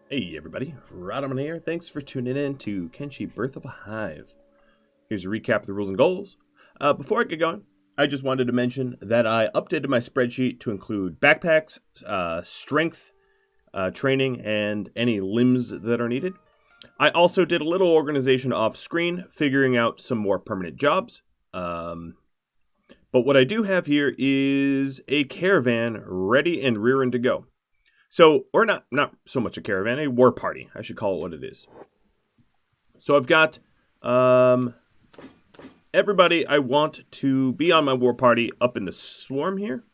Hey everybody, Rodman here. Thanks for tuning in to Kenshi Birth of a Hive. Here's a recap of the rules and goals. Before I get going, I just wanted to mention that I updated my spreadsheet to include backpacks, strength, training, and any limbs that are needed. I also did a little organization off screen, figuring out some more permanent jobs. But what I do have here is a caravan ready and rearing to go. So, or not so much a caravan, a war party. I should call it what it is. So I've got everybody I want to be on my war party up in the swarm here.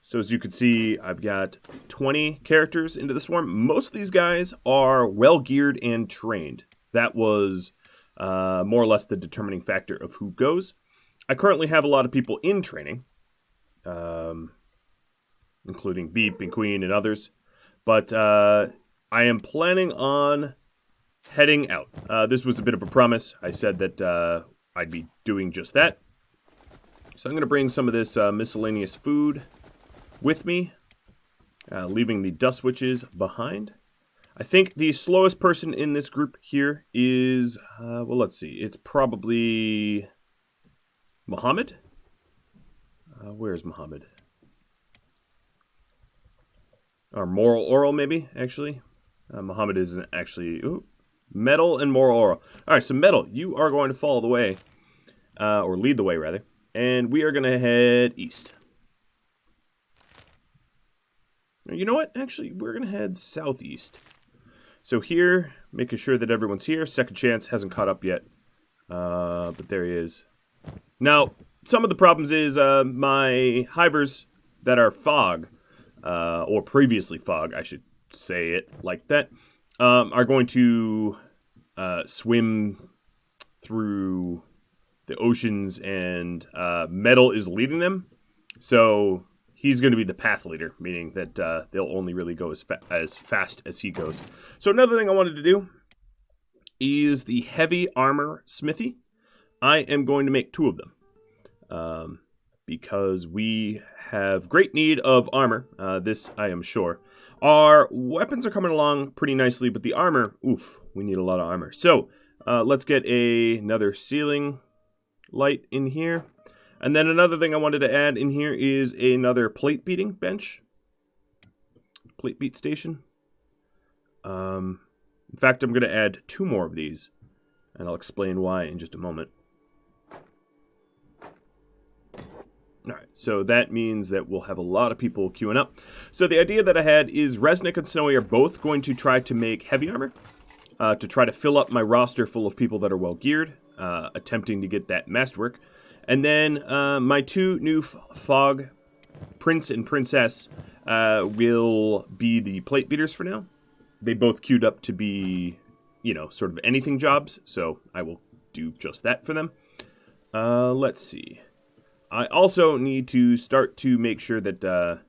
So as you can see, I've got 20 characters into the swarm. Most of these guys are well geared and trained. That was more or less the determining factor of who goes. I currently have a lot of people in training. Including Beep and Queen and others. But I am planning on heading out. This was a bit of a promise. I said that I'd be doing just that. So I'm going to bring some of this miscellaneous food with me, leaving the dust witches behind. I think the slowest person in this group here is, well, let's see. It's probably Muhammad. Where's Muhammad? Or moral oral, maybe, actually. Muhammad isn't actually... Ooh, metal and moral oral. All right, so metal, you are going to follow the way. Or lead the way, rather. And we are going to head east. You know what? Actually, we're going to head southeast. So here, making sure that everyone's here. Second chance hasn't caught up yet. But there he is. Now, some of the problems is my hivers that are fog... or previously fog, I should say it like that, are going to swim through the oceans, and Metal is leading them. So he's going to be the path leader, meaning that they'll only really go as fast as he goes. So another thing I wanted to do is the heavy armor smithy. I am going to make 2 of them. Because we have great need of armor. This, I am sure. Our weapons are coming along pretty nicely, but the armor, oof, we need a lot of armor. So, let's get another ceiling light in here. And then another thing I wanted to add in here is another plate beating bench. Plate beat station. In fact, I'm going to add 2 more of these. And I'll explain why in just a moment. All right, so that means that we'll have a lot of people queuing up. So the idea that I had is Resnick and Snowy are both going to try to make heavy armor to try to fill up my roster full of people that are well geared, attempting to get that Masterwork. And then my 2 new Fog Prince and Princess will be the plate beaters for now. They both queued up to be, sort of anything jobs, so I will do just that for them. Let's see. I also need to start to make sure that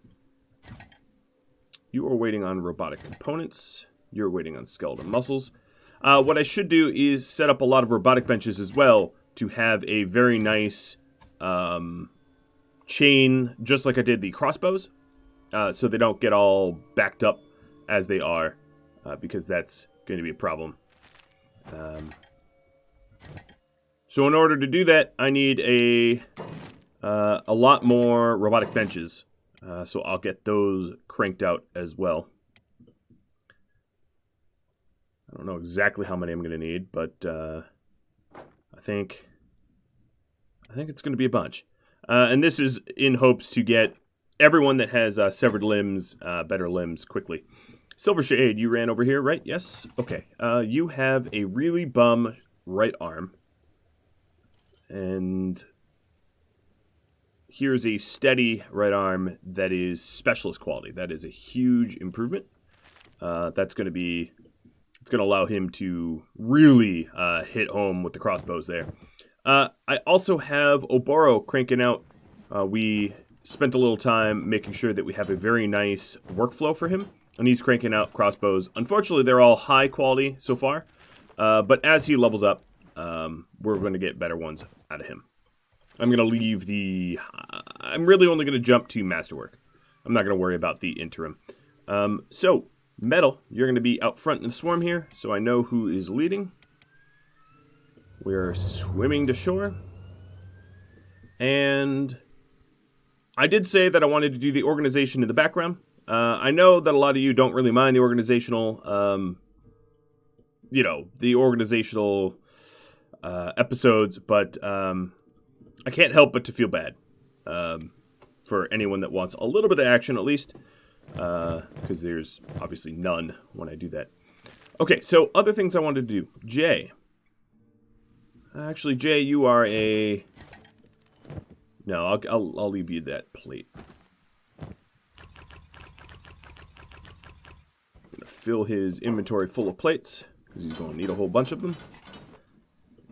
you are waiting on robotic components. You're waiting on skeleton muscles. What I should do is set up a lot of robotic benches as well to have a very nice chain, just like I did the crossbows, so they don't get all backed up as they are, because that's going to be a problem. So in order to do that, I need a lot more robotic benches, so I'll get those cranked out as well. I don't know exactly how many I'm going to need, but I think it's going to be a bunch. And this is in hopes to get everyone that has severed limbs, better limbs quickly. Silver Shade, you ran over here, right? Yes? Okay. You have a really bum right arm. And here's a steady right arm that is specialist quality. That is a huge improvement. That's going to be... It's going to allow him to really hit home with the crossbows there. I also have Oboro cranking out. We spent a little time making sure that we have a very nice workflow for him. And he's cranking out crossbows. Unfortunately, they're all high quality so far. But as he levels up, we're going to get better ones out of him. I'm going to leave the... I'm really only going to jump to Masterwork. I'm not going to worry about the interim. So, Metal, you're going to be out front in the swarm here, so I know who is leading. We're swimming to shore. And I did say that I wanted to do the organization in the background. I know that a lot of you don't really mind the organizational, episodes, but I can't help but to feel bad for anyone that wants a little bit of action at least, because there's obviously none when I do that. Okay, so other things I wanted to do. Jay. Actually, Jay, you are a... No, I'll leave you that plate. I'm going to fill his inventory full of plates, because he's going to need a whole bunch of them.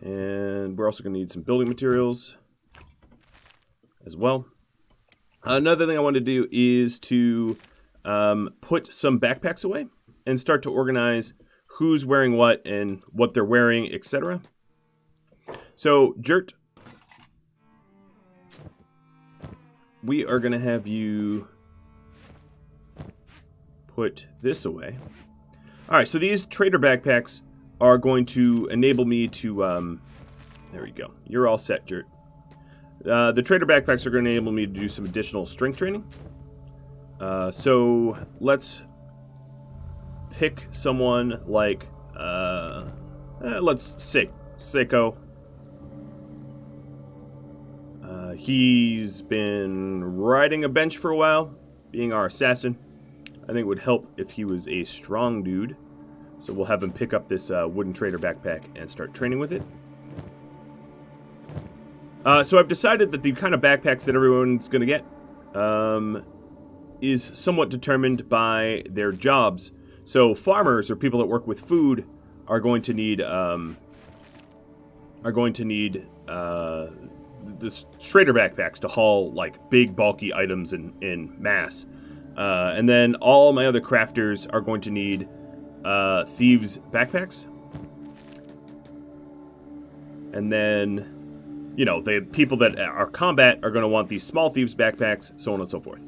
And we're also going to need some building materials as well. Another thing I want to do is to put some backpacks away and start to organize who's wearing what and what they're wearing, etc. So, Jert, we are going to have you put this away. Alright, so these trader backpacks are going to enable me to... there we go. You're all set, Jert. The trader backpacks are going to enable me to do some additional strength training. So let's pick someone like... let's say Seiko. He's been riding a bench for a while, being our assassin. I think it would help if he was a strong dude. So we'll have him pick up this wooden trader backpack and start training with it. So I've decided that the kind of backpacks that everyone's going to get is somewhat determined by their jobs. So farmers or people that work with food are going to need the trader backpacks to haul like big bulky items in mass. And then all my other crafters are going to need thieves backpacks. And then, you know, the people that are combat are going to want these small thieves backpacks, so on and so forth.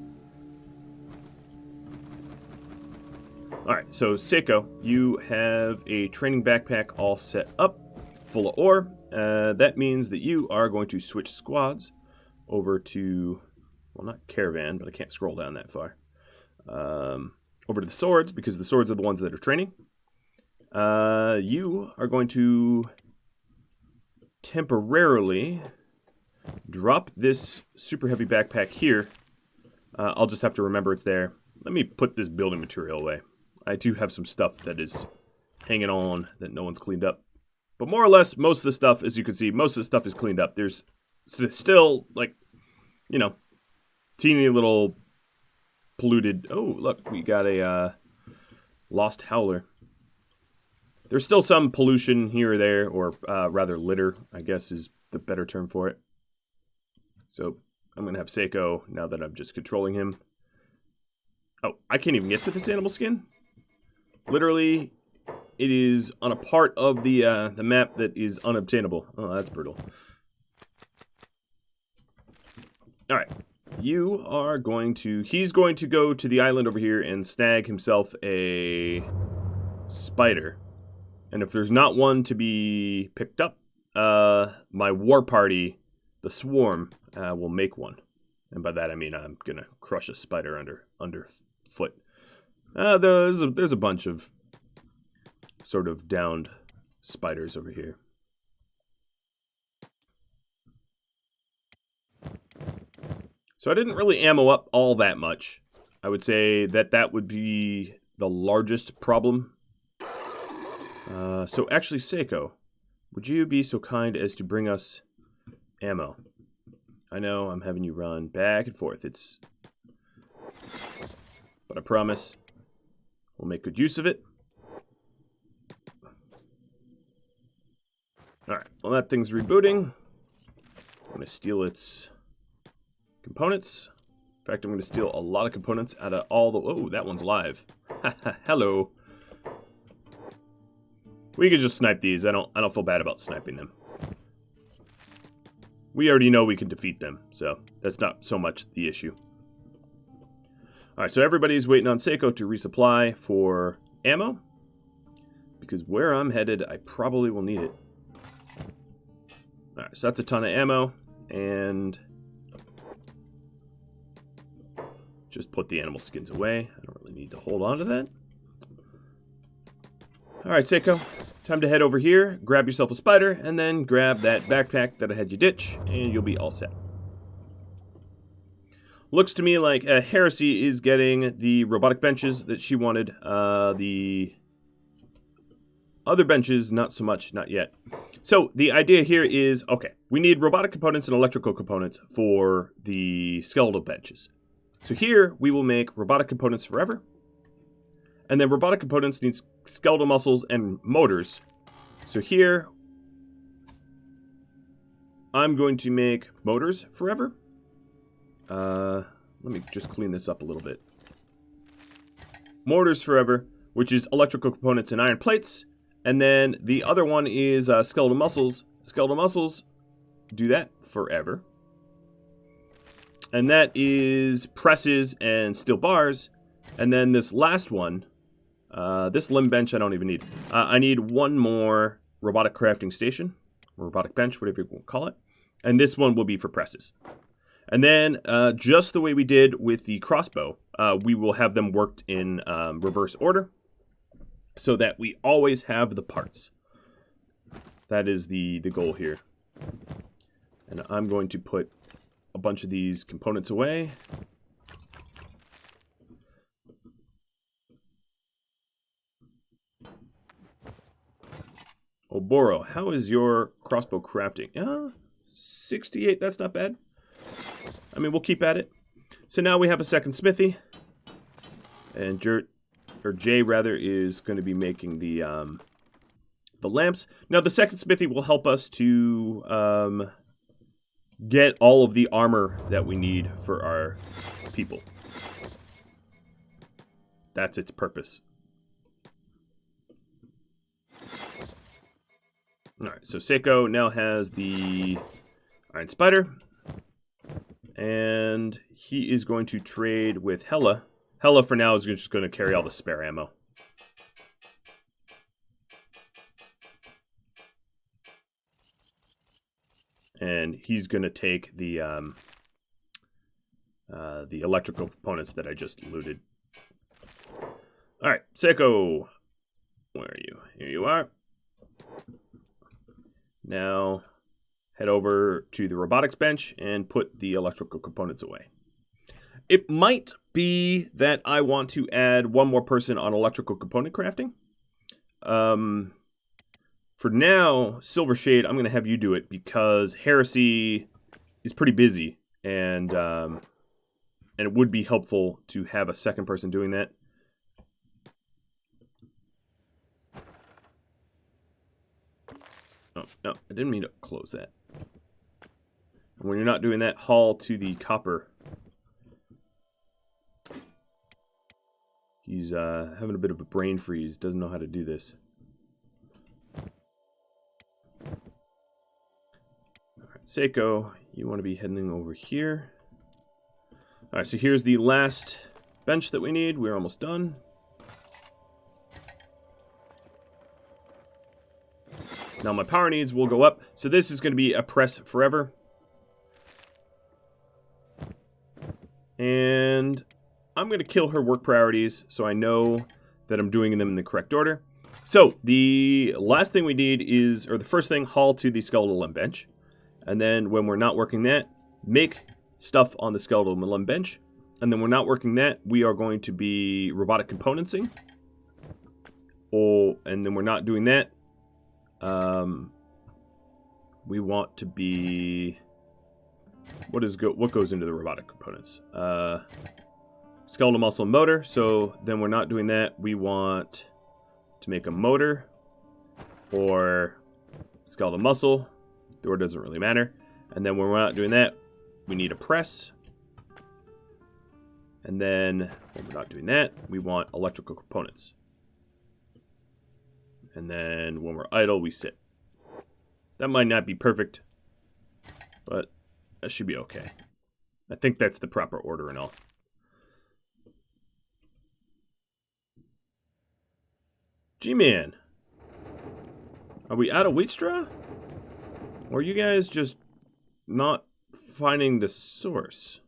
Alright, so Seiko, you have a training backpack all set up, full of ore. That means that you are going to switch squads over to, well, not Caravan, but I can't scroll down that far. Over to the swords, because the swords are the ones that are training. You are going to temporarily drop this super heavy backpack here. I'll just have to remember it's there. Let me put this building material away. I do have some stuff that is hanging on that no one's cleaned up. But more or less, most of the stuff, as you can see, most of the stuff is cleaned up. There's still, like, you know, teeny little polluted... Oh, look, we got a lost howler. There's still some pollution here or there, or rather litter, I guess is the better term for it. So I'm going to have Seiko, now that I'm just controlling him. Oh, I can't even get to this animal skin? Literally... It is on a part of the map that is unobtainable. Oh, that's brutal. Alright. You are going to... He's going to go to the island over here and snag himself a spider. And if there's not one to be picked up, my war party, the swarm, will make one. And by that I mean I'm going to crush a spider underfoot. There's a bunch of... sort of downed spiders over here. So I didn't really ammo up all that much. I would say that would be the largest problem. So actually, Seiko, would you be so kind as to bring us ammo? I know I'm having you run back and forth. But I promise we'll make good use of it. Alright, well that thing's rebooting. I'm going to steal its components. In fact, I'm going to steal a lot of components out of all the... Oh, that one's live. Hello. We could just snipe these. I don't feel bad about sniping them. We already know we can defeat them, so that's not so much the issue. Alright, so everybody's waiting on Seiko to resupply for ammo. Because where I'm headed, I probably will need it. Alright, so that's a ton of ammo. And just put the animal skins away. I don't really need to hold on to that. Alright, Seiko. Time to head over here, grab yourself a spider, and then grab that backpack that I had you ditch, and you'll be all set. Looks to me like Heresy is getting the robotic benches that she wanted. The other benches, not so much, not yet. So the idea here is, okay, we need robotic components and electrical components for the skeletal benches. So here we will make robotic components forever. And then robotic components need skeletal muscles and motors. So here, I'm going to make motors forever. Let me just clean this up a little bit. Motors forever, which is electrical components and iron plates. And then the other one is skeletal muscles. Skeletal muscles do that forever. And that is presses and steel bars. And then this last one, this limb bench I don't even need. I need one more robotic crafting station. Robotic bench, whatever you want to call it. And this one will be for presses. And then, just the way we did with the crossbow, we will have them worked in reverse order. So that we always have the parts. That is the goal here. And I'm going to put a bunch of these components away. Oboro, how is your crossbow crafting? 68, that's not bad. I mean, we'll keep at it. So now we have a second smithy. And Jay rather, is going to be making the lamps. Now, the second smithy will help us to get all of the armor that we need for our people. That's its purpose. Alright, so Seiko now has the Iron Spider. And he is going to trade with Hella. Hella, for now, is just going to carry all the spare ammo. And he's going to take the electrical components that I just looted. All right, Seiko, where are you? Here you are. Now, head over to the robotics bench and put the electrical components away. It might be that I want to add one more person on electrical component crafting. For now, Silver Shade, I'm going to have you do it because Heresy is pretty busy, and it would be helpful to have a second person doing that. Oh, no, I didn't mean to close that. And when you're not doing that, haul to the copper. He's having a bit of a brain freeze, doesn't know how to do this. Alright, Seiko, you want to be heading over here. Alright, so here's the last bench that we need. We're almost done. Now my power needs will go up. So this is going to be a press forever. And I'm going to kill her work priorities so I know that I'm doing them in the correct order. So the last thing we need is, or the first thing, haul to the skeletal limb bench. And then when we're not working that, make stuff on the skeletal limb bench. And then we're not working that, we are going to be robotic componentsing. And then we're not doing that. We want to be, what goes into the robotic components? Skeletal muscle and motor. So then we're not doing that. We want to make a motor or skeletal muscle. The order doesn't really matter. And then when we're not doing that, we need a press. And then when we're not doing that, we want electrical components. And then when we're idle, we sit. That might not be perfect, but that should be okay. I think that's the proper order and all. G-Man. Are we out of wheat straw? Or are you guys just not finding the source?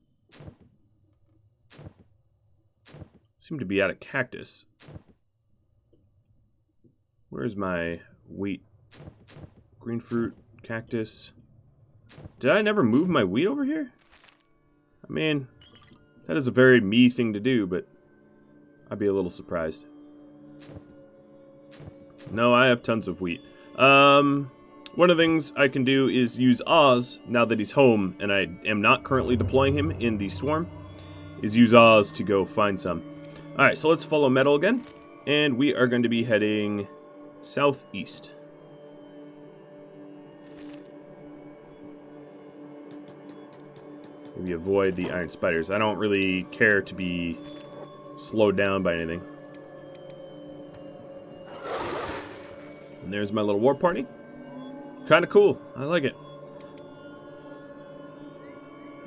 Seem to be out of cactus. Where's my wheat? Green fruit, cactus. Did I never move my wheat over here? I mean, that is a very me thing to do, but I'd be a little surprised. No, I have tons of wheat. One of the things I can do is use Oz, now that he's home, and I am not currently deploying him in the swarm, is use Oz to go find some. Alright, so let's follow Metal again, and we are going to be heading southeast. Maybe avoid the iron spiders. I don't really care to be slowed down by anything. And there's my little war party. Kind of cool. I like it.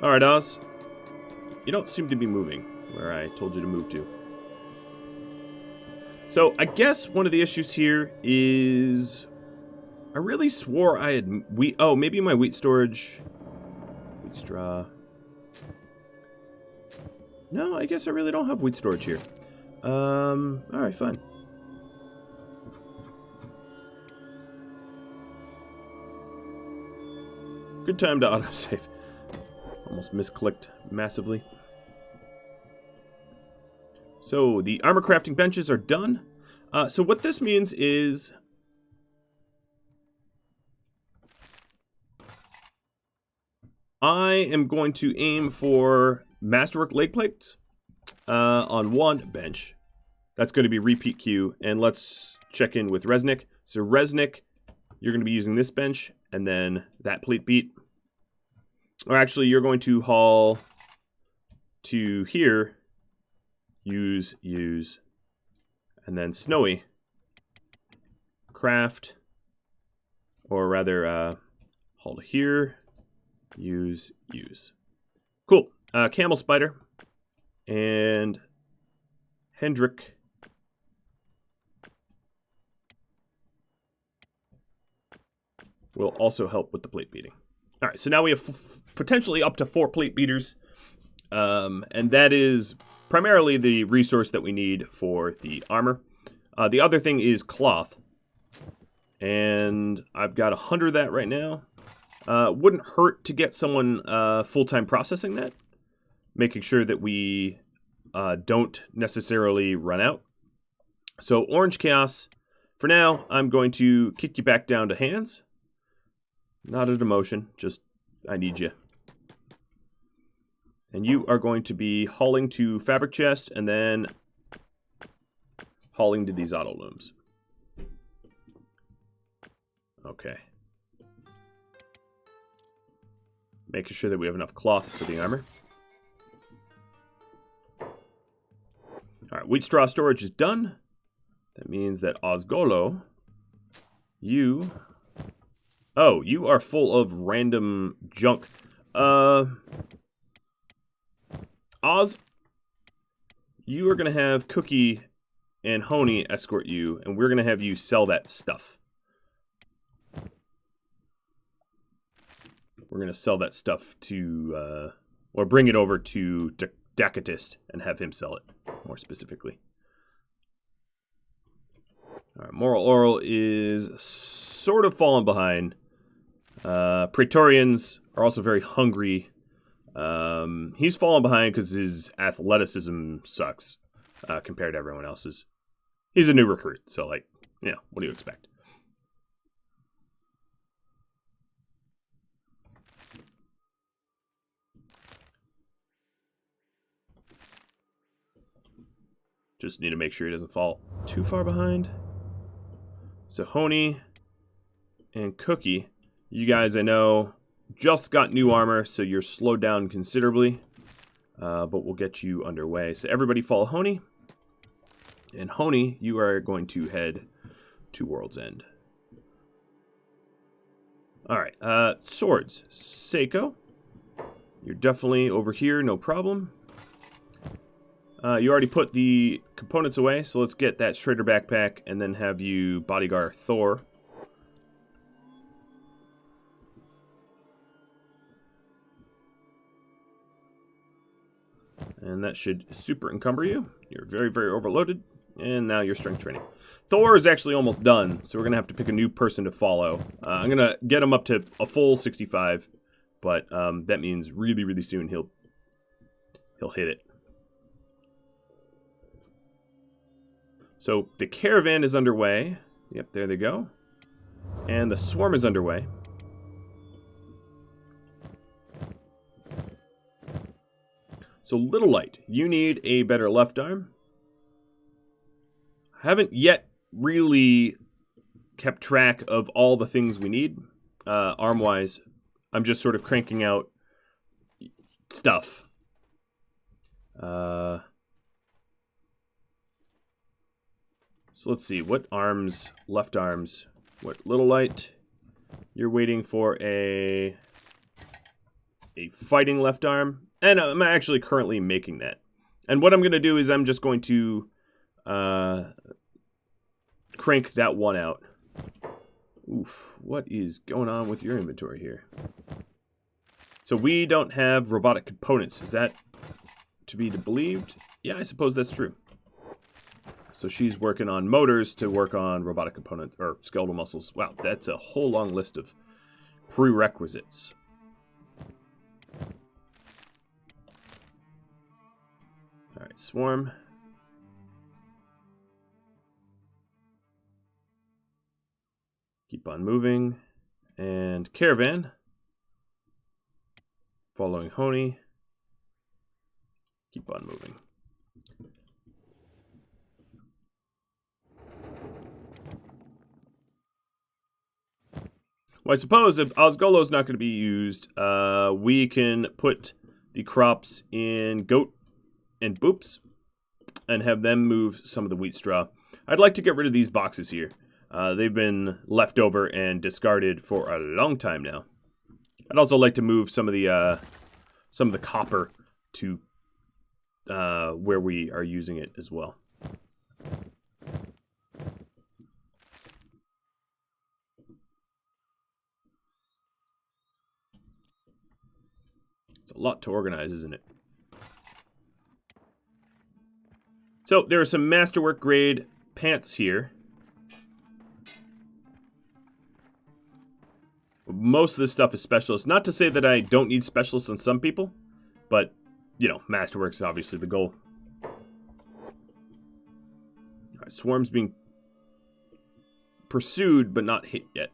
Alright, Oz. You don't seem to be moving where I told you to move to. So, I guess one of the issues here is... I really swore I had wheat... Oh, maybe my wheat storage... Wheat straw... No, I guess I really don't have wheat storage here. Alright, fine. Good time to autosave. Almost misclicked massively. So, the armor crafting benches are done. So what this means is... I am going to aim for Masterwork leg plates on one bench. That's going to be repeat queue. And let's check in with Resnick. So Resnick, you're going to be using this bench and then that plate beat. Or actually, you're going to haul to here, use, and then Snowy, craft, or rather, haul to here, use. Cool. Camel Spider and Hendrik will also help with the plate beating. All right, so now we have potentially up to 4 plate beaters, and that is primarily the resource that we need for the armor. The other thing is cloth, and I've got 100 of that right now. Wouldn't hurt to get someone full-time processing that, making sure that we don't necessarily run out. So Orange Chaos, for now, I'm going to kick you back down to hands. Not a demotion, just I need you. And you are going to be hauling to Fabric Chest and then hauling to these auto looms. Okay. Making sure that we have enough cloth for the armor. Alright, wheat straw storage is done. That means that Ozgolo, you... Oh, you are full of random junk. Oz, you are going to have Cookie and Honey escort you, and we're going to have you sell that stuff. We're going to sell that stuff to, or bring it over to Dakatist and have him sell it, more specifically. All right, Moral Oral is sort of falling behind. Praetorians are also very hungry. He's fallen behind because his athleticism sucks compared to everyone else's. He's a new recruit, so like, you know, what do you expect? Just need to make sure he doesn't fall too far behind. So Honey and Cookie, you guys I know just got new armor, so you're slowed down considerably, but we'll get you underway. So everybody follow Honey, and Honey, you are going to head to World's End. All right, swords. Seiko, you're definitely over here, no problem. You already put the components away, so let's get that Trader backpack and then have you bodyguard Thor. And that should super encumber you. You're very, very overloaded. And now you're strength training. Thor is actually almost done, so we're going to have to pick a new person to follow. I'm going to get him up to a full 65, but that means really, really soon he'll hit it. So the Caravan is underway. Yep, there they go. And the Swarm is underway. So Little Light, you need a better left arm. I haven't yet really kept track of all the things we need, arm-wise. I'm just sort of cranking out stuff. So let's see, what arms, left arms, what Little Light, you're waiting for a fighting left arm, and I'm actually currently making that. And what I'm going to do is I'm just going to crank that one out. Oof, what is going on with your inventory here? So we don't have robotic components, is that to be believed? Yeah, I suppose that's true. So she's working on motors to work on robotic component or skeletal muscles. Wow, that's a whole long list of prerequisites. All right, Swarm. Keep on moving. And Caravan. Following Honey. Keep on moving. Well, I suppose if Osgolo's not going to be used, we can put the crops in Goat and Boops and have them move some of the wheat straw. I'd like to get rid of these boxes here. They've been left over and discarded for a long time now. I'd also like to move some of the copper to where we are using it as well. It's a lot to organize, isn't it? So there are some Masterwork grade pants here. Most of this stuff is specialist. Not to say that I don't need specialists on some people, but, you know, Masterwork is obviously the goal. All right, Swarm's being pursued, but not hit yet.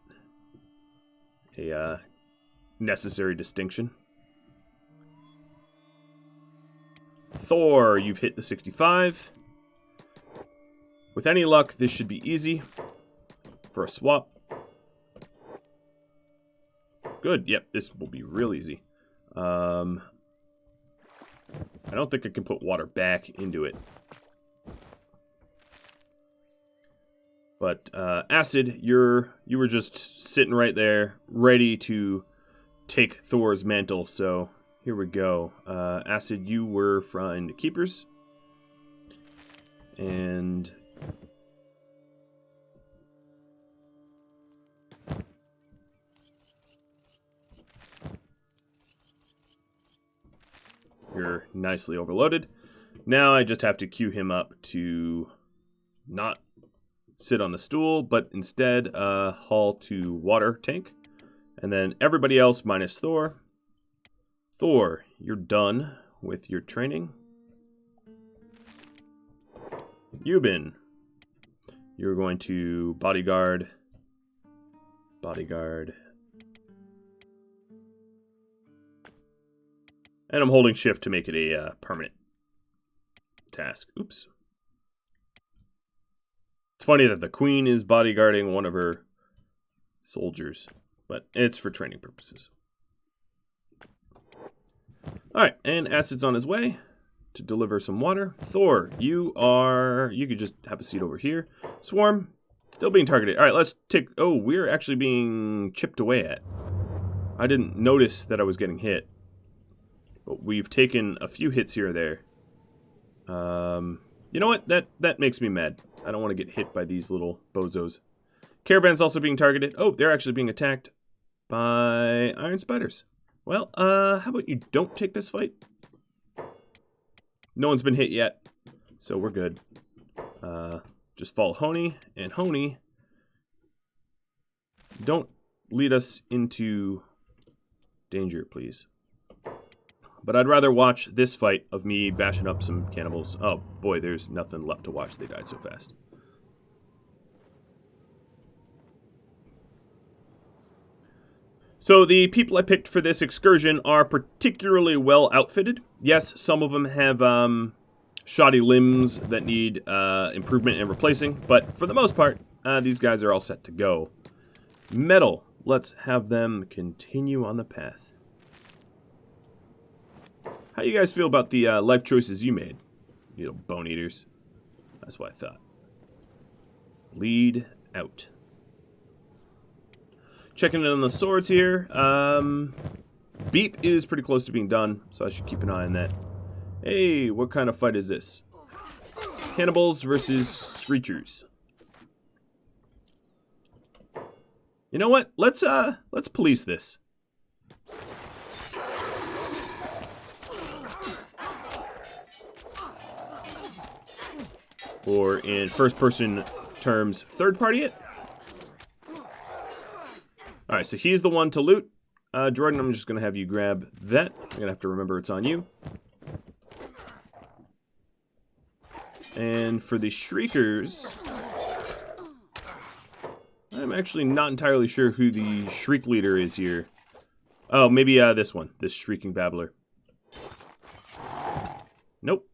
A necessary distinction. Thor, you've hit the 65. With any luck, this should be easy for a swap. Good. Yep, this will be real easy. I don't think I can put water back into it. But Acid, you were just sitting right there, ready to take Thor's mantle. So here we go. Acid, you were from the Keepers. And you're nicely overloaded. Now I just have to queue him up to not sit on the stool, but instead haul to water tank. And then everybody else minus Thor. Thor, you're done with your training. Euban, you're going to bodyguard. And I'm holding shift to make it a permanent task. Oops. It's funny that the queen is bodyguarding one of her soldiers, but it's for training purposes. Alright, and Acid's on his way to deliver some water. Thor, you could just have a seat over here. Swarm, still being targeted. Alright, let's take... Oh, we're actually being chipped away at. I didn't notice that I was getting hit. But we've taken a few hits here or there. You know what? That makes me mad. I don't want to get hit by these little bozos. Caravan's also being targeted. Oh, they're actually being attacked by iron spiders. Well, how about you don't take this fight? No one's been hit yet, so we're good. Just follow Honey, and Honey, don't lead us into danger, please. But I'd rather watch this fight of me bashing up some cannibals. Oh, boy, there's nothing left to watch. They died so fast. So the people I picked for this excursion are particularly well outfitted. Yes, some of them have shoddy limbs that need improvement and replacing, but for the most part, these guys are all set to go. Metal. Let's have them continue on the path. How do you guys feel about the life choices you made? You know, bone eaters. That's what I thought. Lead out. Checking in on the swords here. Beep is pretty close to being done, so I should keep an eye on that. Hey, what kind of fight is this? Cannibals versus screechers. You know what? Let's police this. Or in first-person terms, third-party it. Alright, so he's the one to loot. Jordan, I'm just going to have you grab that. I'm going to have to remember it's on you. And for the Shriekers, I'm actually not entirely sure who the Shriek leader is here. Oh, maybe this one, this Shrieking Babbler. Nope.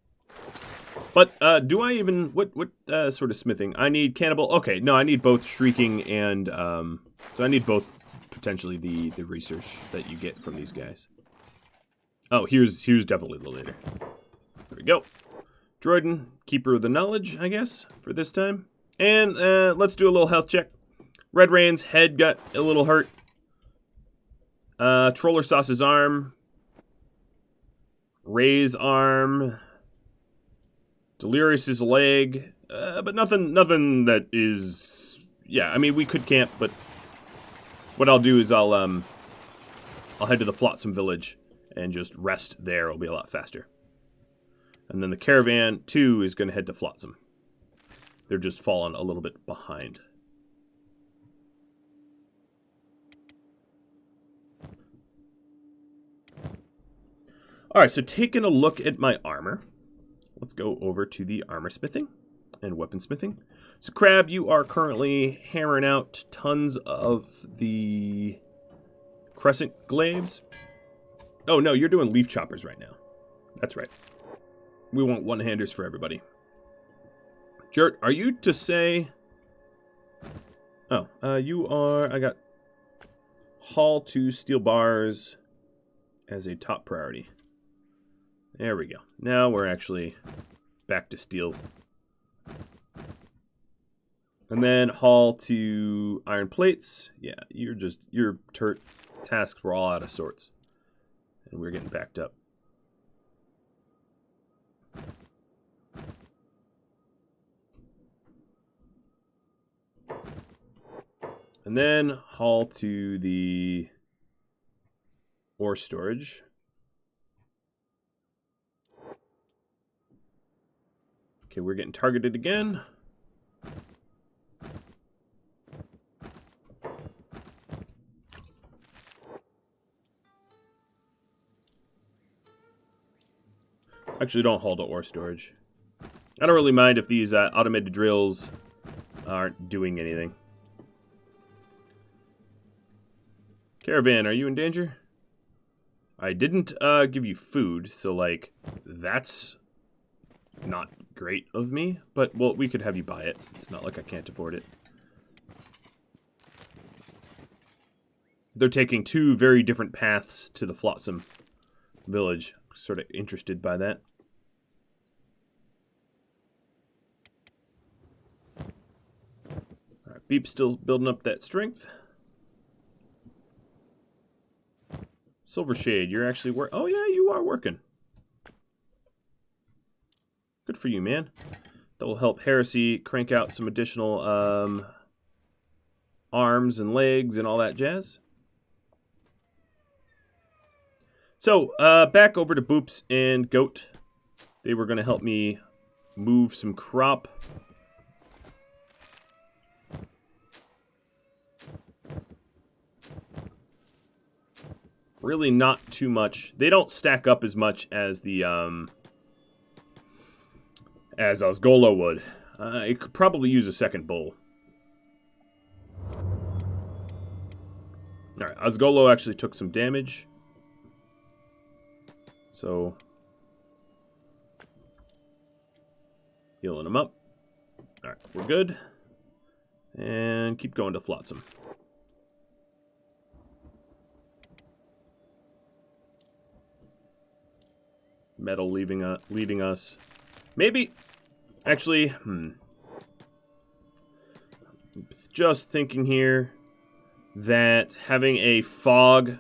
But do I even what sort of smithing? I need cannibal. Okay, no, I need both Shrieking and so I need both potentially the research that you get from these guys. Oh, here's definitely the leader. There we go. Droiden, keeper of the knowledge, I guess, for this time. And let's do a little health check. Red Rain's head got a little hurt. Troller Sauce's arm. Ray's arm. Delirious' leg. But nothing that is... Yeah, I mean, we could camp, but what I'll do is I'll head to the Flotsam village and just rest there. It'll be a lot faster. And then the Caravan, too, is going to head to Flotsam. They're just falling a little bit behind. Alright, so taking a look at my armor. Let's go over to the armor smithing and weaponsmithing. So, Crab, you are currently hammering out tons of the crescent glaives. Oh, no, you're doing leaf choppers right now. That's right. We want one-handers for everybody. Jert, are you to say... Oh, you are... I got haul to steel bars as a top priority. There we go. Now we're actually back to steel. And then haul to iron plates. Yeah, your tasks were all out of sorts. And we're getting backed up. And then haul to the ore storage. Okay, we're getting targeted again. Actually, don't haul to ore storage. I don't really mind if these automated drills aren't doing anything. Caravan, are you in danger? I didn't give you food, so, like, that's not great of me. But, well, we could have you buy it. It's not like I can't afford it. They're taking two very different paths to the Flotsam village. Sort of interested by that. Alright, Beep's still building up that strength. Silver Shade, you're actually oh yeah, you are working. Good Good for you, man. That will help Heresy crank out some additional arms and legs and all that jazz. So, back over to Boops and Goat. They were going to help me move some crop. Really not too much. They don't stack up as much as the as Osgolo would. It could probably use a second bull. Alright, Osgolo actually took some damage. So, healing him up. Alright, we're good. And keep going to Flotsam. Metal leaving us. Maybe, actually, just thinking here that having a fog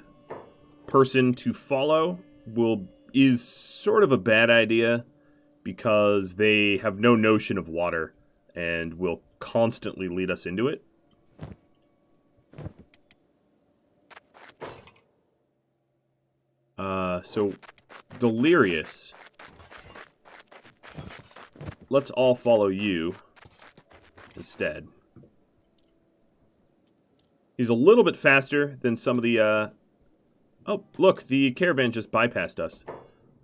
person to follow is sort of a bad idea because they have no notion of water and will constantly lead us into it. So Delirious. Let's all follow you instead. He's a little bit faster than some of the, Oh, look, the Caravan just bypassed us.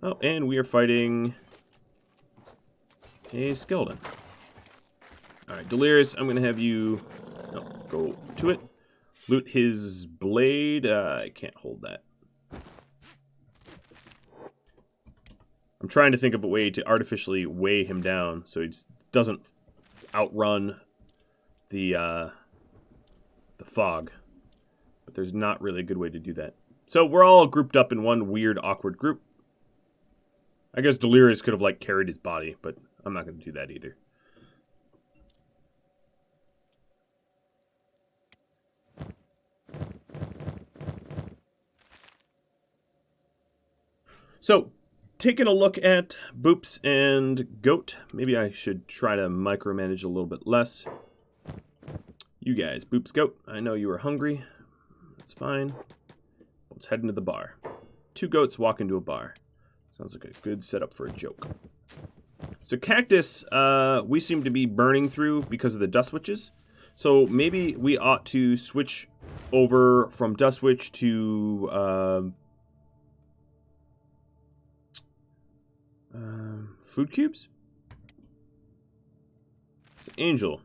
Oh, and we are fighting a skeleton. Alright, Delirious, I'm going to have you go to it. Loot his blade. I can't hold that. I'm trying to think of a way to artificially weigh him down so he just doesn't outrun the fog. But there's not really a good way to do that. So we're all grouped up in one weird, awkward group. I guess Delirious could have, like, carried his body, but I'm not going to do that either. So, taking a look at Boops and Goat. Maybe I should try to micromanage a little bit less. You guys, Boops, Goat, I know you are hungry. That's fine. Let's head into the bar. Two goats walk into a bar. Sounds like a good setup for a joke. So Cactus, we seem to be burning through because of the dust witches. So maybe we ought to switch over from dust witch to food cubes? It's Angel.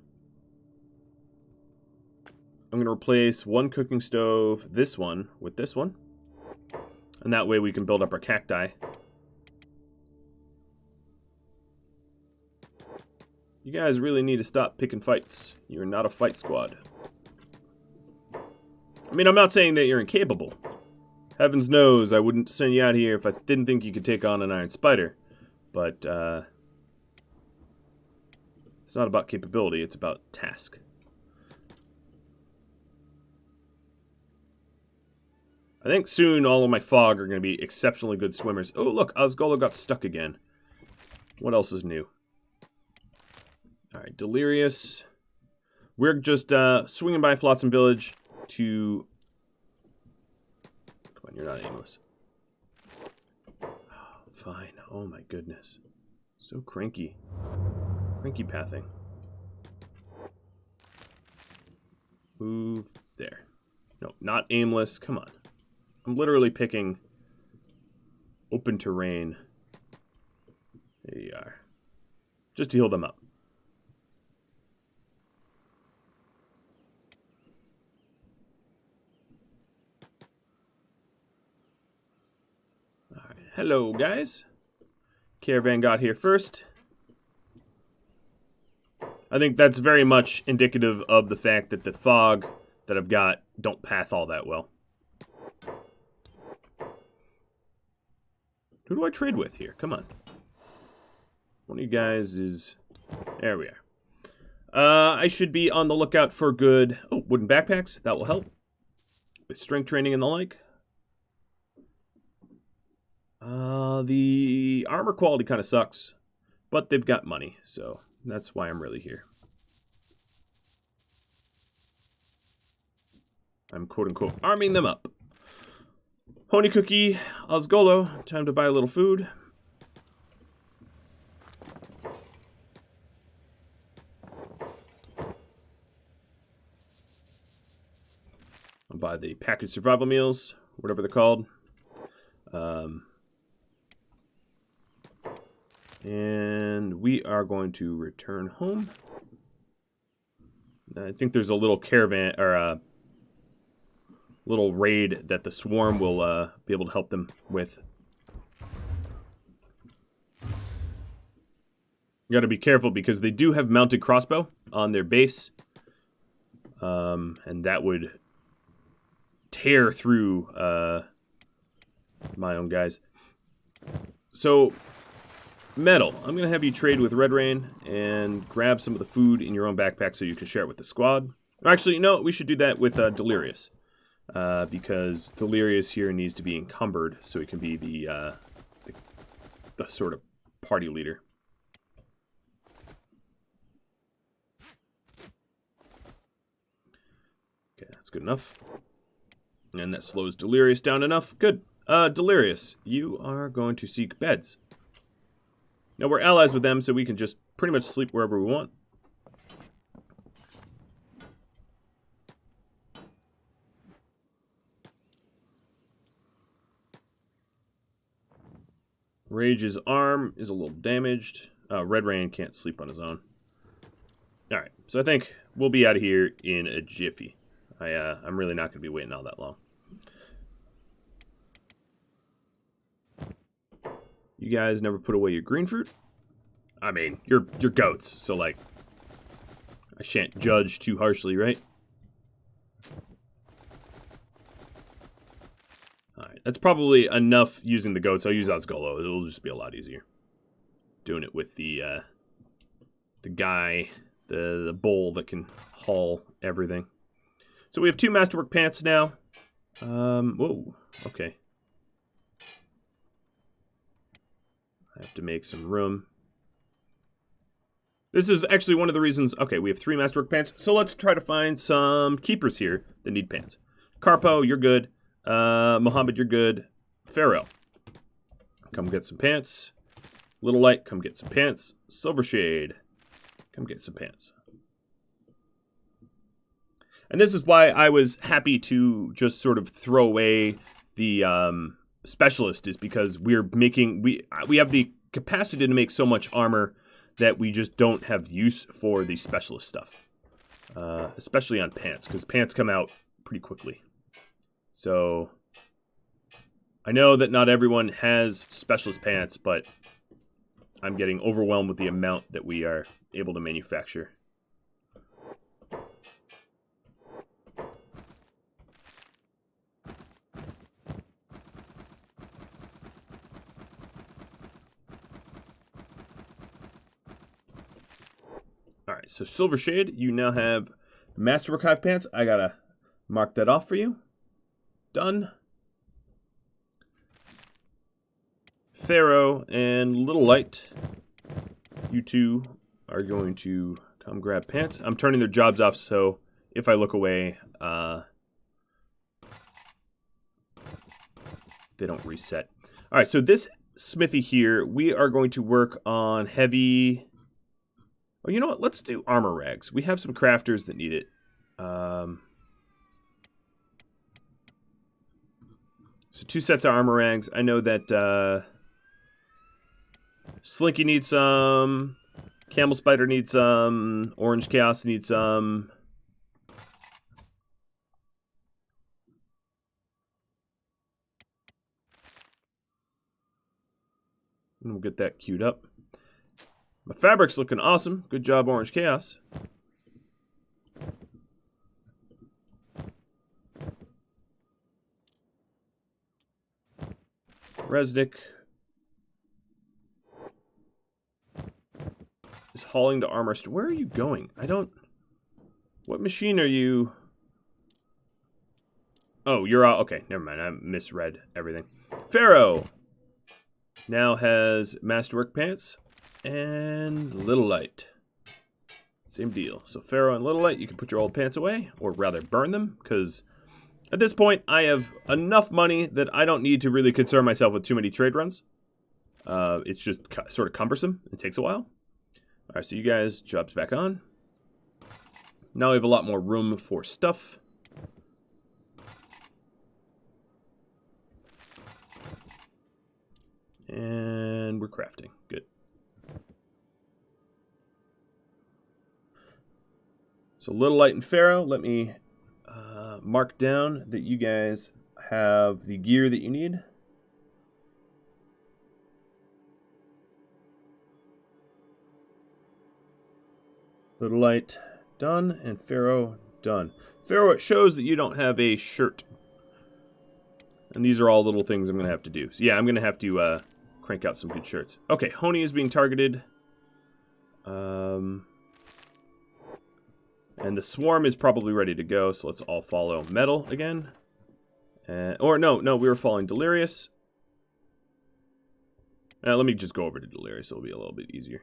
I'm going to replace one cooking stove, this one, with this one. And that way we can build up our cacti. You guys really need to stop picking fights. You're not a fight squad. I mean, I'm not saying that you're incapable. Heavens knows I wouldn't send you out here if I didn't think you could take on an iron spider. But, it's not about capability, it's about task. I think soon all of my fog are going to be exceptionally good swimmers. Oh, look, Osgolo got stuck again. What else is new? Alright, Delirious. We're just swinging by Flotsam Village to... Come on, you're not aimless. Oh, fine. Oh my goodness. So cranky. Cranky pathing. Move there. No, not aimless. Come on. I'm literally picking open terrain. There you are. Just to heal them up. Alright, hello guys. Caravan got here first. I think that's very much indicative of the fact that the fog that I've got don't path all that well. Who do I trade with here? Come on. One of you guys is... There we are. I should be on the lookout for good... Oh, wooden backpacks. That will help. With strength training and the like. The armor quality kind of sucks. but they've got money, so that's why I'm really here. I'm quote-unquote arming them up. Honey cookie, Osgolo, time to buy a little food. I'll buy the packaged survival meals, whatever they're called. And we are going to return home. I think there's a little caravan, or a little raid that the swarm will be able to help them with. You got to be careful because they do have mounted crossbow on their base. And that would tear through my own guys. So, Metal, I'm going to have you trade with Red Rain and grab some of the food in your own backpack so you can share it with the squad. Actually, no, we should do that with Delirious. Because Delirious here needs to be encumbered so he can be the sort of party leader. Okay, that's good enough. And that slows Delirious down enough. Good. Delirious, you are going to seek beds. Now, we're allies with them, so we can just pretty much sleep wherever we want. Rage's arm is a little damaged. Red Rain can't sleep on his own. Alright, so I think we'll be out of here in a jiffy. I'm really not going to be waiting all that long. You guys never put away your green fruit? I mean, you're goats, so like, I shan't judge too harshly, right? Alright, that's probably enough using the goats. I'll use Osgolo. It'll just be a lot easier. Doing it with the guy, the bull that can haul everything. So we have 2 Masterwork pants now. Whoa, okay. I have to make some room. This is actually one of the reasons... Okay, we have 3 Masterwork pants. So let's try to find some keepers here that need pants. Carpo, you're good. Mohammed, you're good. Pharaoh, come get some pants. Little Light, come get some pants. Silvershade, come get some pants. And this is why I was happy to just sort of throw away the specialist, is because we're making... We have the capacity to make so much armor that we just don't have use for the specialist stuff. Especially on pants, because pants come out pretty quickly. So, I know that not everyone has specialist pants, but I'm getting overwhelmed with the amount that we are able to manufacture. Alright, so Silvershade, you now have Masterwork Hive pants. I gotta mark that off for you. Done. Pharaoh and Little Light, you two are going to come grab pants. I'm turning their jobs off, so if I look away, they don't reset. All right, so this smithy here, we are going to work on heavy... Oh, you know what? Let's do armor rags. We have some crafters that need it. So 2 sets of armor rags. I know that Slinky needs some. Camel Spider needs some. Orange Chaos needs some. And we'll get that queued up. My fabric's looking awesome. Good job, Orange Chaos. Resnick is hauling to armor store. Where are you going? I don't... What machine are you... Oh, you're out. Okay, never mind. I misread everything. Pharaoh now has Masterwork pants And Little Light. Same deal. So Pharaoh and Little Light, you can put your old pants away, or rather burn them, because at this point I have enough money that I don't need to really concern myself with too many trade runs. It's just sort of cumbersome. It takes a while. All right, so you guys, jobs back on. Now we have a lot more room for stuff. And we're crafting. Good. So Little Light and Pharaoh, let me mark down that you guys have the gear that you need. Little Light done, and Pharaoh done. Pharaoh, it shows that you don't have a shirt. And these are all little things I'm going to have to do. So yeah, I'm going to have to crank out some good shirts. Okay, Honey is being targeted. And the Swarm is probably ready to go, so let's all follow Metal again. Or no, we were following Delirious. Let me just go over to Delirious, it'll be a little bit easier.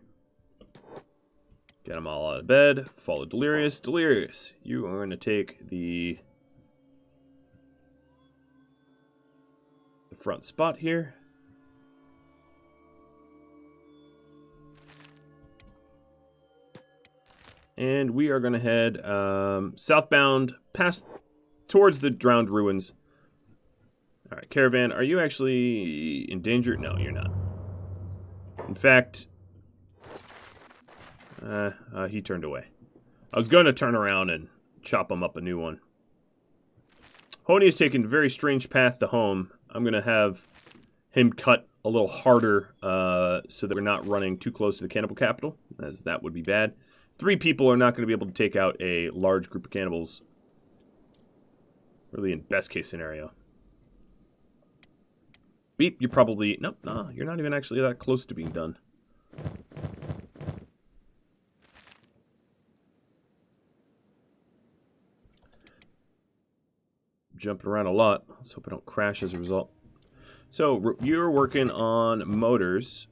Get them all out of bed. Follow Delirious. Delirious, you are going to take the front spot here. And we are going to head southbound past towards the Drowned Ruins. All right, Caravan, are you actually in danger? No, you're not. In fact, he turned away. I was going to turn around and chop him up a new one. Honey has taken a very strange path to home. I'm going to have him cut a little harder so that we're not running too close to the cannibal capital, as that would be bad. 3 people are not going to be able to take out a large group of cannibals. Really in best case scenario. Beep, you're probably... Nope, no, you're not even actually that close to being done. Jumping around a lot. Let's hope I don't crash as a result. So, you're working on motors.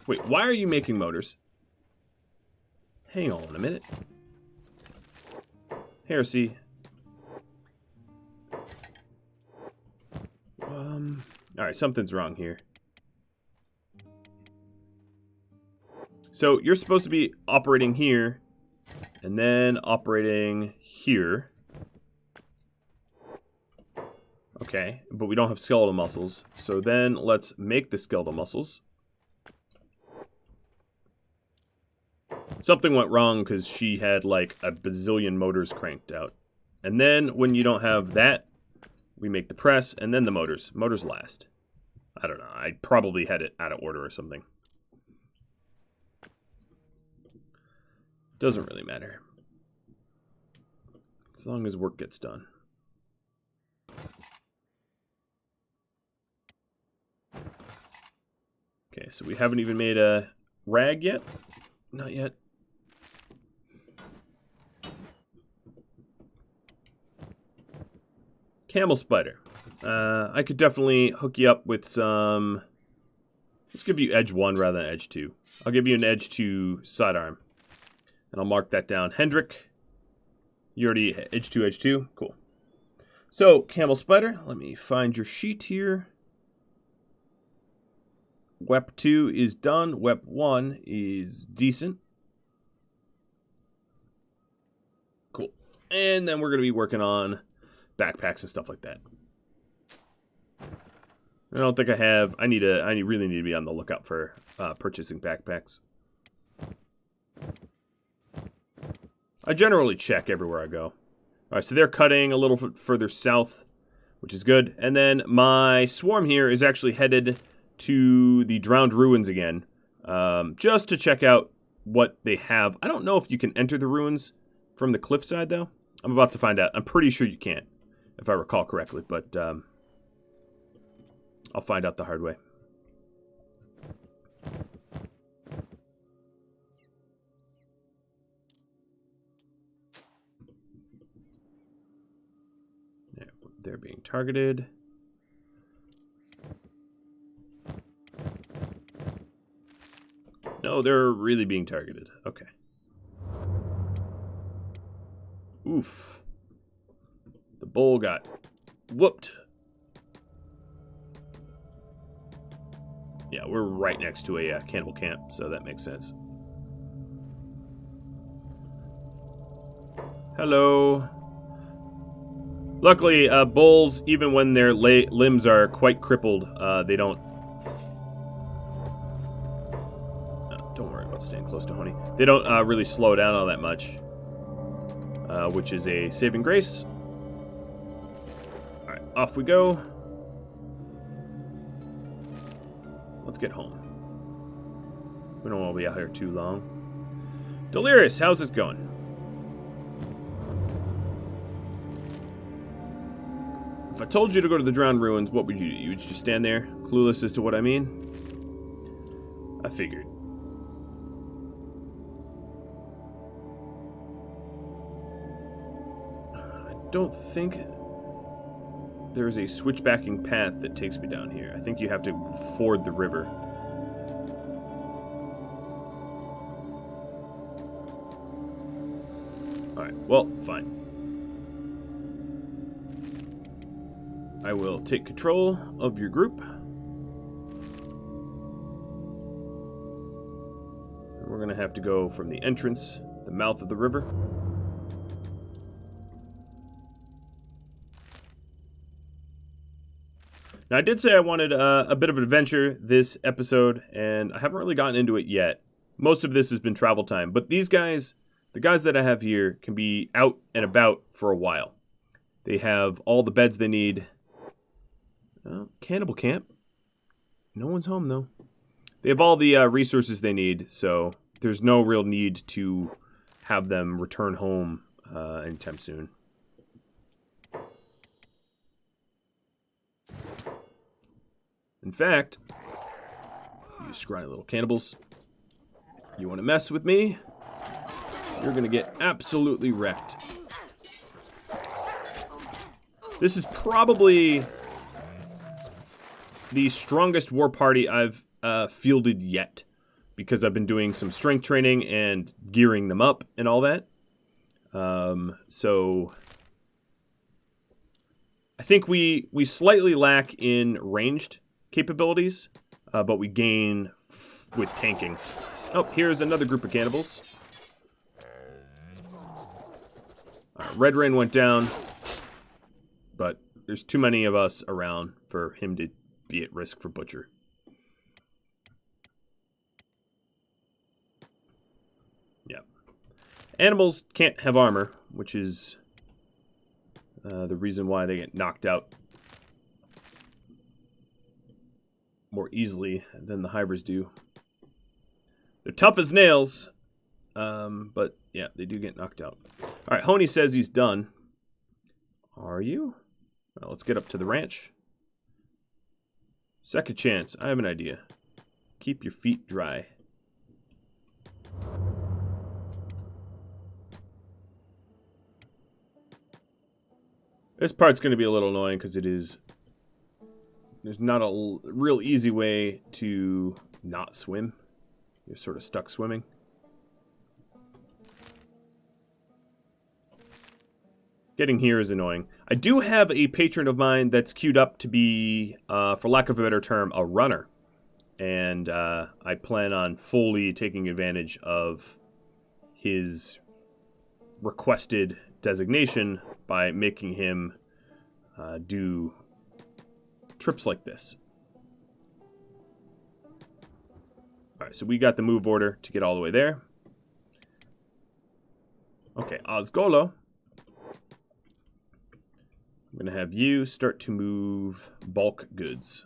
Wait, why are you making motors? Hang on a minute. Heresy. Alright, something's wrong here. So, you're supposed to be operating here, and then operating here. Okay, but we don't have skeletal muscles. So then, let's make the skeletal muscles. Something went wrong because she had like a bazillion motors cranked out. And then when you don't have that, we make the press and then the motors. Motors last. I don't know. I probably had it out of order or something. Doesn't really matter. As long as work gets done. Okay, so we haven't even made a rag yet. Not yet. Camel spider. I could definitely hook you up with some... Let's give you edge 1 rather than edge 2. I'll give you an edge 2 sidearm. And I'll mark that down. Hendrik, you already edge 2, edge 2. Cool. So, camel spider. Let me find your sheet here. Wep 2 is done. Wep 1 is decent. Cool. And then we're going to be working on backpacks and stuff like that. I don't think I have... I really need to be on the lookout for purchasing backpacks. I generally check everywhere I go. Alright, so they're cutting a little further south, which is good. And then my swarm here is actually headed to the Drowned Ruins again, just to check out what they have. I don't know if you can enter the ruins from the cliffside, though. I'm about to find out. I'm pretty sure you can't, if I recall correctly, but I'll find out the hard way. They're being targeted. Oh, they're really being targeted. Okay. Oof. The bull got whooped. Yeah, we're right next to a cannibal camp, so that makes sense. Hello. Luckily, bulls, even when their limbs are quite crippled, they don't... don't worry about staying close to Honey. They don't really slow down all that much, which is a saving grace. Alright, off we go. Let's get home. We don't want to be out here too long. Delirious, how's this going? If I told you to go to the Drowned Ruins, what would you do? You would just stand there, clueless as to what I mean? I figured. I don't think there's a switchbacking path that takes me down here. I think you have to ford the river. Alright, well, fine. I will take control of your group. We're going to have to go from the entrance, the mouth of the river. Now, I did say I wanted a bit of an adventure this episode, and I haven't really gotten into it yet. Most of this has been travel time, but these guys, the guys that I have here, can be out and about for a while. They have all the beds they need. Cannibal camp. No one's home, though. They have all the resources they need, so there's no real need to have them return home anytime soon. In fact, you scrawny little cannibals, you want to mess with me? You're going to get absolutely wrecked. This is probably the strongest war party I've fielded yet, because I've been doing some strength training and gearing them up and all that. So I think we slightly lack in ranged capabilities, but we gain with tanking. Oh, here's another group of cannibals. Red Rain went down, but there's too many of us around for him to be at risk for Butcher. Yeah. Animals can't have armor, which is the reason why they get knocked out more easily than the hivers do. They're tough as nails, but yeah, they do get knocked out. All right, Honey says he's done. Are you? Well, let's get up to the ranch. Second chance. I have an idea. Keep your feet dry. This part's going to be a little annoying because it is... There's not a real easy way to not swim. You're sort of stuck swimming. Getting here is annoying. I do have a patron of mine that's queued up to be, for lack of a better term, a runner. And I plan on fully taking advantage of his requested designation by making him do trips like this. Alright, so we got the move order to get all the way there. Okay, Osgolo. I'm going to have you start to move bulk goods.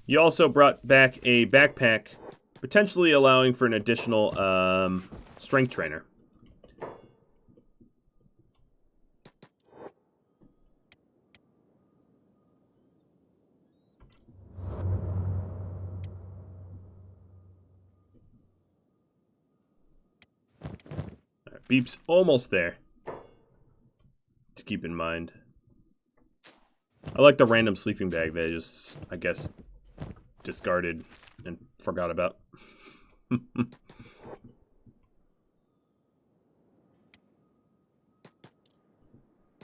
You also brought back a backpack, potentially allowing for an additional strength trainer. beep's almost there. To keep in mind. I like the random sleeping bag that I just, I guess, discarded and forgot about.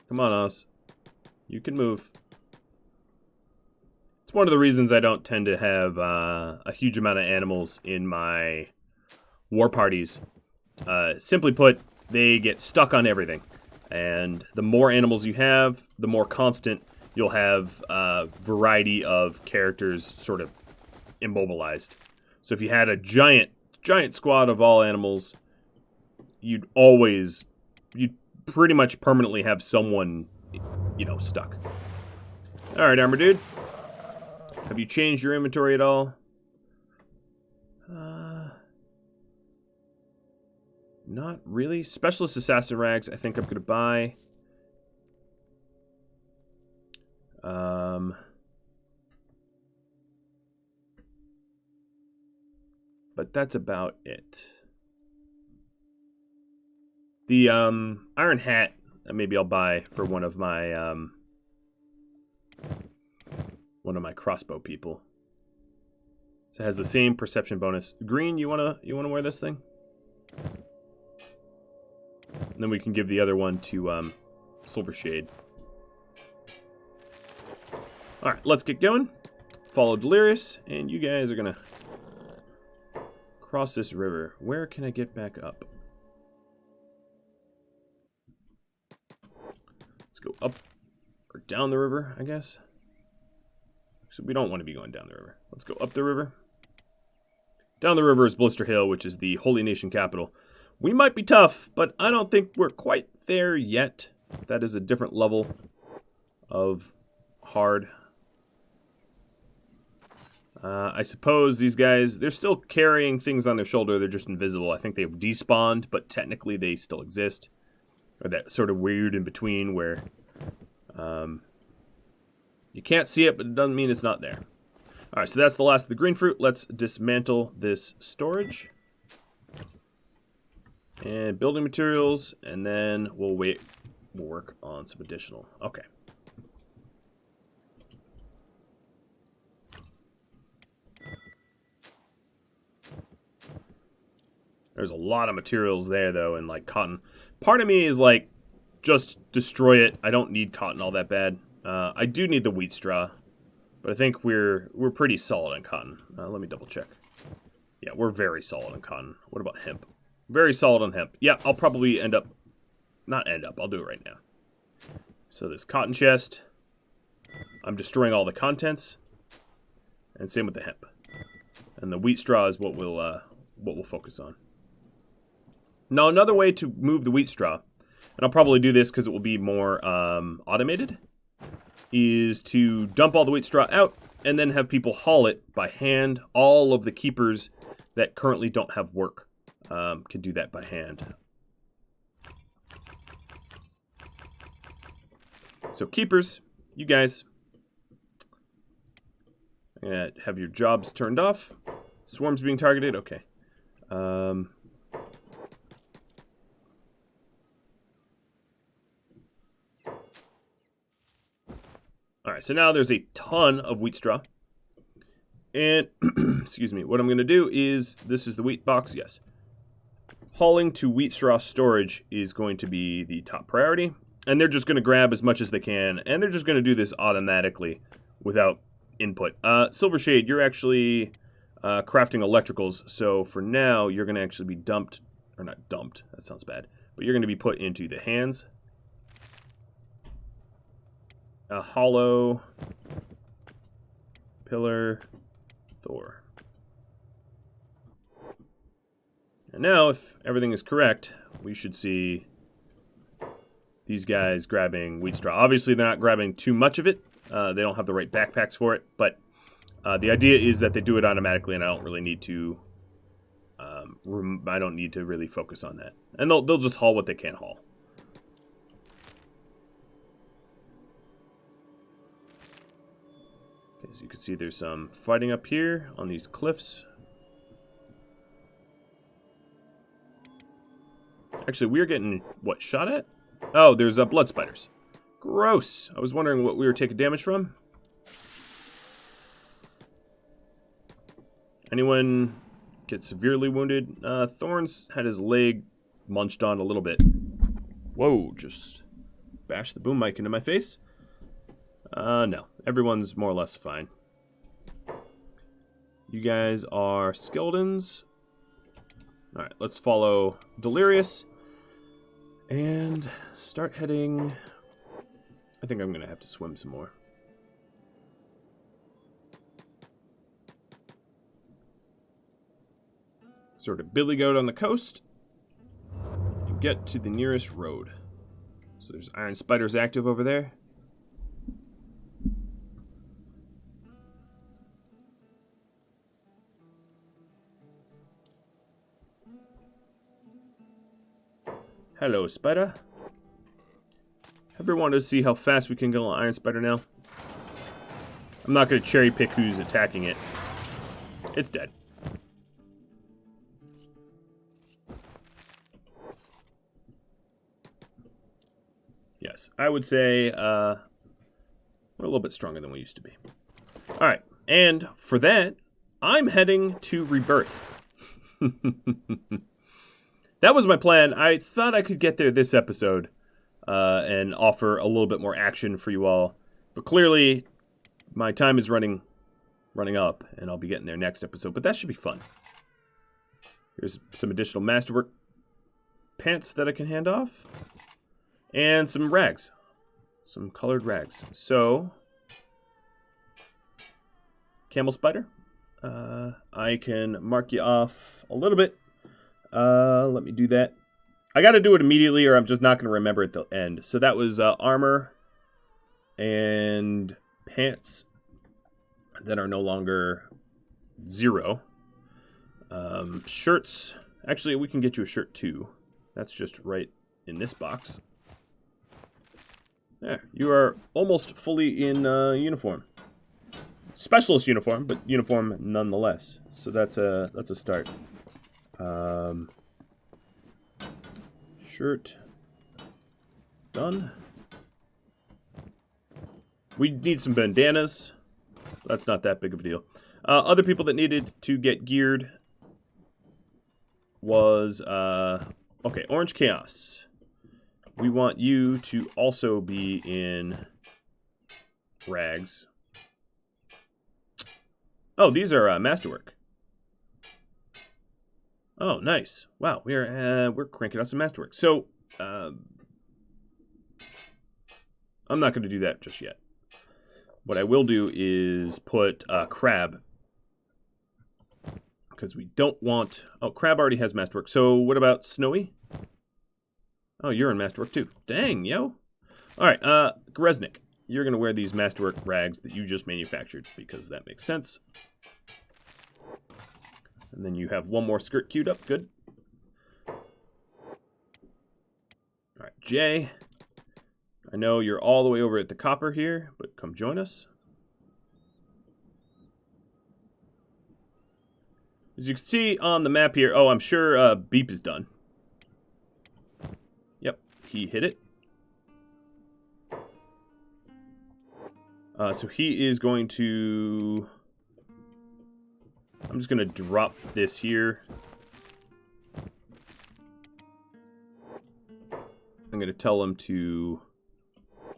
Come on, Oz. You can move. It's one of the reasons I don't tend to have a huge amount of animals in my war parties. Simply put, they get stuck on everything. And the more animals you have, the more constant you'll have a variety of characters sort of immobilized. So if you had a giant squad of all animals, you'd pretty much permanently have someone, you know, stuck. All right, armor dude. Have you changed your inventory at all? Not really. Specialist assassin rags, I think I'm gonna buy. But that's about it. The iron hat, maybe I'll buy for one of my crossbow people. So it has the same perception bonus. Green, you wanna wear this thing? And then we can give the other one to Silver Shade. Alright, let's get going. Follow Delirious, and you guys are gonna cross this river. Where can I get back up? Let's go up or down the river, I guess. So we don't want to be going down the river. Let's go up the river. Down the river is Blister Hill, which is the Holy Nation capital. We might be tough, but I don't think we're quite there yet. That is a different level of hard. I suppose these guys, they're still carrying things on their shoulder. They're just invisible. I think they've despawned, but technically they still exist. Or that sort of weird in between where you can't see it, but it doesn't mean it's not there. All right, so that's the last of the green fruit. Let's dismantle this storage. And building materials, and then we'll work on some additional. Okay. There's a lot of materials there, though, and like cotton. Part of me is like, just destroy it. I don't need cotton all that bad. I do need the wheat straw, but I think we're pretty solid on cotton. Let me double check. Yeah, we're very solid on cotton. What about hemp? Very solid on hemp. Yeah, I'll probably I'll do it right now. So this cotton chest, I'm destroying all the contents, and same with the hemp. And the wheat straw is what we'll focus on. Now, another way to move the wheat straw, and I'll probably do this because it will be more automated, is to dump all the wheat straw out and then have people haul it by hand. All of the keepers that currently don't have work can do that by hand. So keepers, you guys have your jobs turned off. Swarms being targeted, okay. Alright, so now there's a ton of wheat straw. And, excuse me, what I'm going to do is, this is the wheat box, yes. Hauling to wheat straw storage is going to be the top priority. And they're just going to grab as much as they can, and they're just going to do this automatically without input. Silver Shade, you're actually crafting electricals, so for now, you're going to actually be dumped, or not dumped, that sounds bad, but you're going to be put into the hands. A hollow, pillar, Thor. And now, if everything is correct, we should see these guys grabbing wheat straw. Obviously, they're not grabbing too much of it. They don't have the right backpacks for it, but the idea is that they do it automatically, and I don't really need to. I don't need to really focus on that, and they'll just haul what they can haul. Okay, so you can see there's some fighting up here on these cliffs. Actually, we're getting, what, shot at? Oh, there's blood spiders. Gross. I was wondering what we were taking damage from. Anyone get severely wounded? Thorns had his leg munched on a little bit. Whoa, just bashed the boom mic into my face. No. Everyone's more or less fine. You guys are skeletons. Alright, let's follow Delirious. And start heading... I think I'm going to have to swim some more. Sort of billy goat on the coast. And get to the nearest road. So there's iron spiders active over there. Hello, spider. Ever wanted to see how fast we can kill an iron spider now? I'm not going to cherry pick who's attacking it. It's dead. Yes, I would say we're a little bit stronger than we used to be. Alright, and for that, I'm heading to Rebirth. That was my plan. I thought I could get there this episode and offer a little bit more action for you all. But clearly, my time is running up, and I'll be getting there next episode. But that should be fun. Here's some additional Masterwork pants that I can hand off. And some rags. Some colored rags. So, camel spider. I can mark you off a little bit. Let me do that. I got to do it immediately or I'm just not going to remember at the end. So that was armor and pants that are no longer 0. Shirts. Actually, we can get you a shirt too. That's just right in this box. There. You are almost fully in uniform. Specialist uniform, but uniform nonetheless. So that's a start. Shirt. Done. We need some bandanas. That's not that big of a deal. Other people that needed to get geared was, okay, Orange Chaos. We want you to also be in rags. Oh, these are Masterwork. Oh, nice. Wow, we're cranking out some Masterwork. So, I'm not going to do that just yet. What I will do is put Crab. Because we don't want... Oh, Crab already has Masterwork. So, what about Snowy? Oh, you're in Masterwork too. Dang, yo. Alright, Gresnik. You're going to wear these Masterwork rags that you just manufactured. Because that makes sense. And then you have one more skirt queued up. Good. Alright, Jay. I know you're all the way over at the copper here, but come join us. As you can see on the map here, oh, I'm sure Beep is done. Yep, he hit it. So he is going to... I'm just going to drop this here. I'm going to tell him to...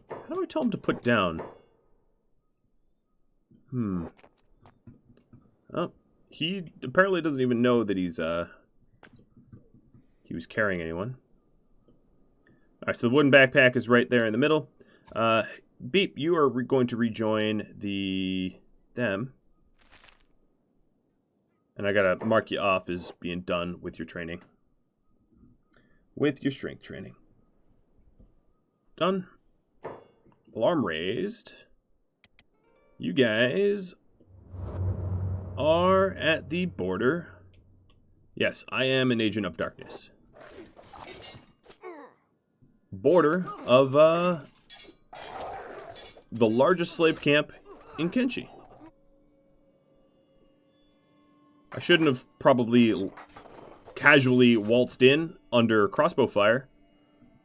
How do I tell him to put down? Oh, he apparently doesn't even know that he was carrying anyone. Alright, so the wooden backpack is right there in the middle. Beep, you are going to rejoin them. And I gotta mark you off as being done with your training. With your strength training. Done. Alarm raised. You guys are at the border. Yes, I am an agent of darkness. Border of the largest slave camp in Kenshi. I shouldn't have probably casually waltzed in under crossbow fire.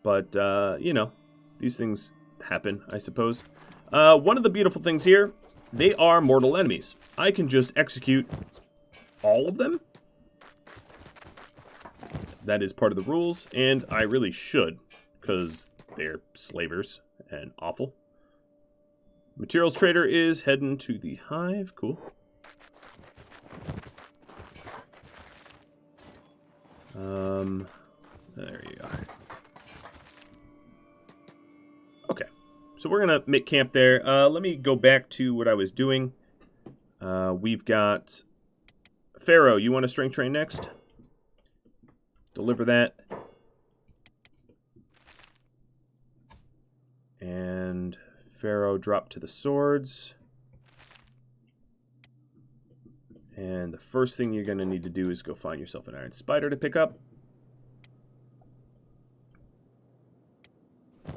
But, you know, these things happen, I suppose. One of the beautiful things here, they are mortal enemies. I can just execute all of them. That is part of the rules, and I really should, because they're slavers and awful. Materials trader is heading to the hive. Cool. There you are. Okay, so we're gonna make camp there. Let me go back to what I was doing. We've got Pharaoh. You want to strength train next? Deliver that. And Pharaoh drop to the swords. And the first thing you're going to need to do is go find yourself an iron spider to pick up.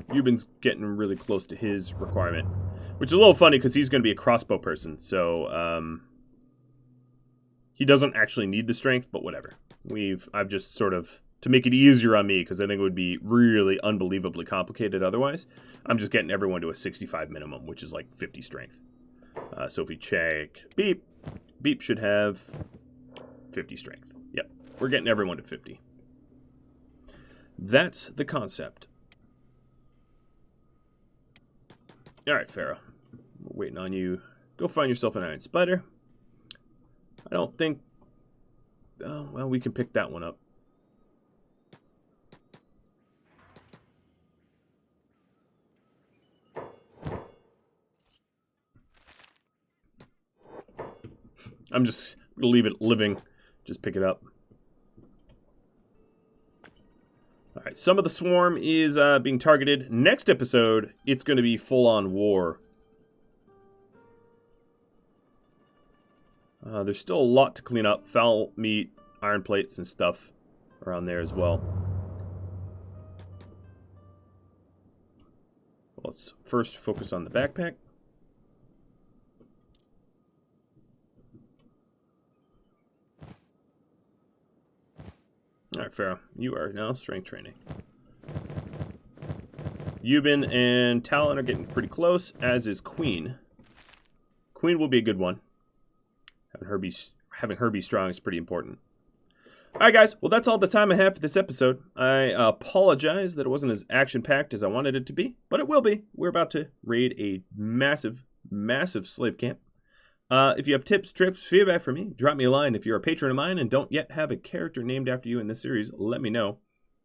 Euban's getting really close to his requirement, which is a little funny because he's going to be a crossbow person. So he doesn't actually need the strength, but whatever. I've just sort of, to make it easier on me, because I think it would be really unbelievably complicated otherwise, I'm just getting everyone to a 65 minimum, which is like 50 strength. So if we check Beep, Beep should have 50 strength. Yep, we're getting everyone to 50. That's the concept. All right, Pharaoh, we're waiting on you. Go find yourself an iron spider. I don't think... Oh, well, we can pick that one up. I'm just going to leave it living. Just pick it up. All right, some of the swarm is being targeted. Next episode, it's going to be full-on war. There's still a lot to clean up. Foul meat, iron plates, and stuff around there as well. Let's first focus on the backpack. Alright, Pharaoh, you are now strength training. Euban and Talon are getting pretty close, as is Queen. Queen will be a good one. Having her be strong is pretty important. Alright, guys. Well, that's all the time I have for this episode. I apologize that it wasn't as action-packed as I wanted it to be, but it will be. We're about to raid a massive, massive slave camp. If you have tips, trips, feedback for me, drop me a line. If you're a patron of mine and don't yet have a character named after you in this series, let me know.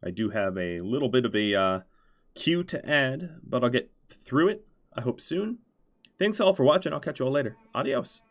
I do have a little bit of a queue to add, but I'll get through it, I hope, soon. Thanks all for watching. I'll catch you all later. Adios.